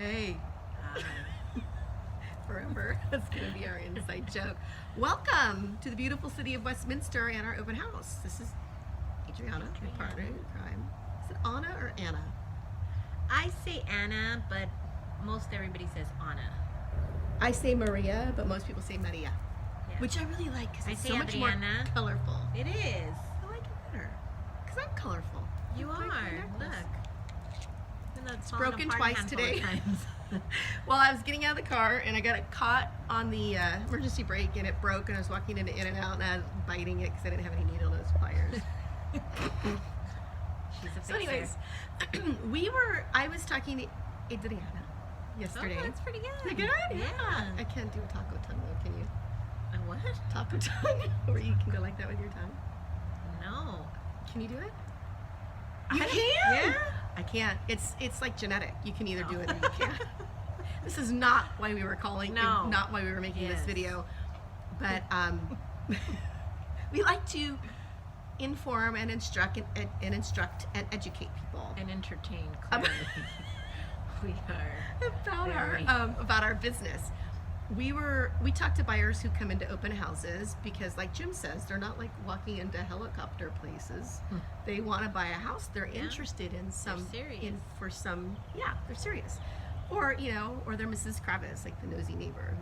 Hey. Hi. Forever. That's going to be our inside joke. Welcome to the beautiful city of Westminster and our open house. This is Adriana, my partner in crime. Is it Anna or Anna? I say Anna, but most everybody says Anna. I say Maria, but most people say Maria. Yeah. Which I really like because I it's say so much more Adriana. colorful. It is. I like it better because I'm colorful. You Look like my are. necklace. Look. Even though It's fallen broken apart a twice handful today. of times. Well, I was getting out of the car and I got it caught on the emergency brake and it broke and I was walking into In-N-Out and I was biting it because I didn't have any needle nose pliers. She's a fixer. So anyways, I was talking to Adriana yesterday. Oh, that's pretty good. Is it good? Yeah. I can't do a taco tongue though, can you? A what? Taco tongue? Where you can go like that with your tongue? No. Can you do it? I You don't- can? Yeah. I can't. It's like genetic. You can either do it or you can't. This is not why we were calling. No. Not why we were making this Yes. video. But we like to inform and instruct and educate people And entertain, clearly. We are. about our business. We talk to buyers who come into open houses because, like Jim says, they're not like walking into helicopter places. They want to buy a house. They're interested in some. They're serious. They're serious. Or or they're Mrs. Kravis, like the nosy neighbor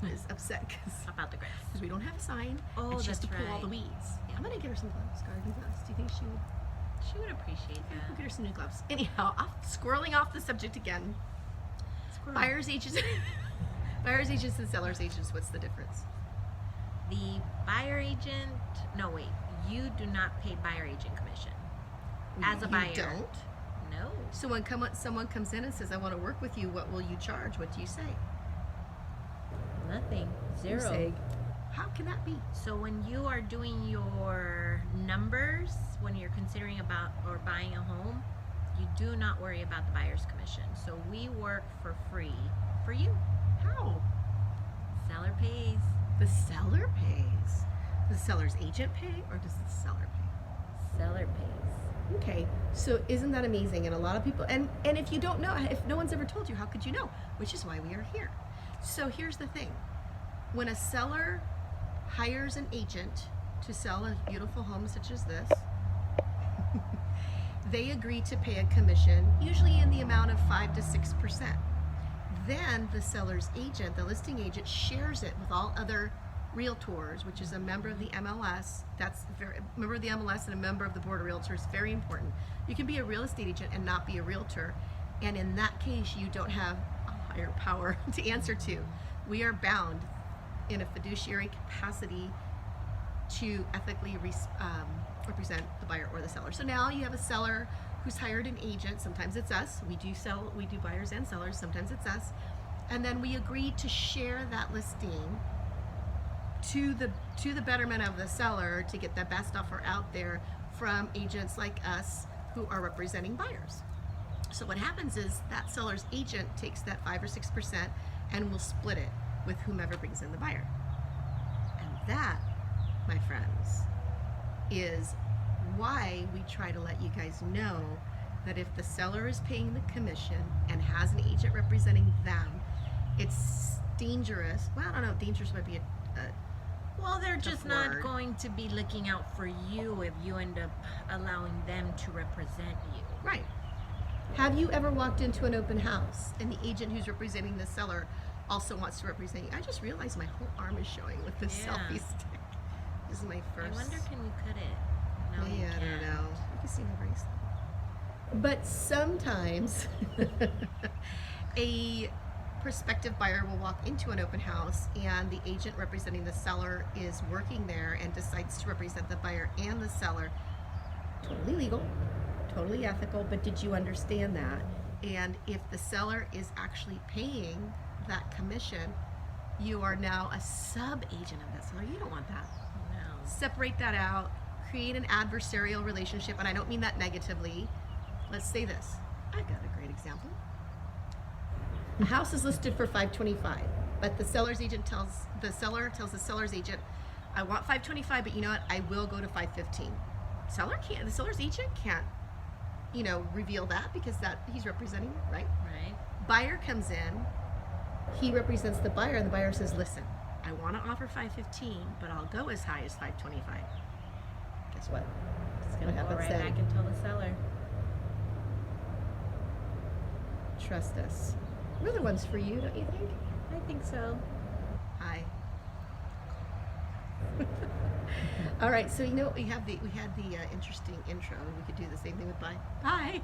who is upset About the grass. because we don't have a sign. Oh, and she has that's to pull all right. the weeds. I'm gonna get her some gloves, garden gloves. Do you think she would? She would appreciate We'll that. get her some new gloves. Anyhow, I'm squirreling off the subject again. Buyer's agents, buyer's agents and seller's agents. What's the difference? The buyer agent, no wait, you do not pay buyer agent commission. As a buyer. You don't. No. So when someone comes in and says, "I want to work with you," what will you charge? What do you say? Nothing. You Zero. say, how can that be? So when you are doing your numbers, when you're considering about or buying a home, you do not worry about the buyer's commission. So we work for free for you. How? Seller pays. The seller pays. Does the seller's agent pay, or does the seller pay? Seller pays. Okay, so isn't that amazing? And a lot of people, and if you don't know, if no one's ever told you, how could you know? Which is why we are here. So here's the thing. When a seller hires an agent to sell a beautiful home such as this, they agree to pay a commission, usually in the amount of 5 to 6%. Then the seller's agent, the listing agent, shares it with all other realtors, which is a member of the MLS. That's a member of the MLS and a member of the board of realtors. Very important. You can be a real estate agent and not be a realtor, and in that case, you don't have a higher power to answer to. We are bound in a fiduciary capacity to ethically represent the buyer or the seller. So now you have a seller who's hired an agent. Sometimes it's us. We do buyers and sellers. Sometimes it's us, and then we agree to share that listing to the betterment of the seller to get the best offer out there from agents like us who are representing buyers. So what happens is that seller's agent takes that 5 or 6% and will split it with whomever brings in the buyer. And that, my friends, is why we try to let you guys know that if the seller is paying the commission and has an agent representing them, it's dangerous. Well, I don't know, dangerous might be a Well, they're tough just not word. going to be looking out for you if you end up allowing them to represent you. Right. Have you ever walked into an open house and the agent who's representing the seller also wants to represent you? I just realized my whole arm is showing with this Yeah. selfie stick. This is my first. I wonder, can you cut it? No, you I don't can't. know. You can see my bracelet. But sometimes a prospective buyer will walk into an open house and the agent representing the seller is working there and decides to represent the buyer and the seller. Totally legal, totally ethical, but did you understand that? And if the seller is actually paying that commission, you are now a sub-agent of that seller. You don't want that. No. Separate that out, create an adversarial relationship, and I don't mean that negatively. Let's say this. I got a great example. A house is listed for $525, but the seller's agent tells the seller's agent, I want $525, but you know what? I will go to $515. The seller's agent can't, reveal that because that he's representing, right? Right. Buyer comes in, he represents the buyer, and the buyer says, listen, I want to offer 515, but I'll go as high as 525. Guess what? It's going to Go happen right then. back and tell the seller. Trust us. We're the ones for you, don't you think? I think so. Hi. All right, so you know we had the interesting intro. We could do the same thing with bye. Bye.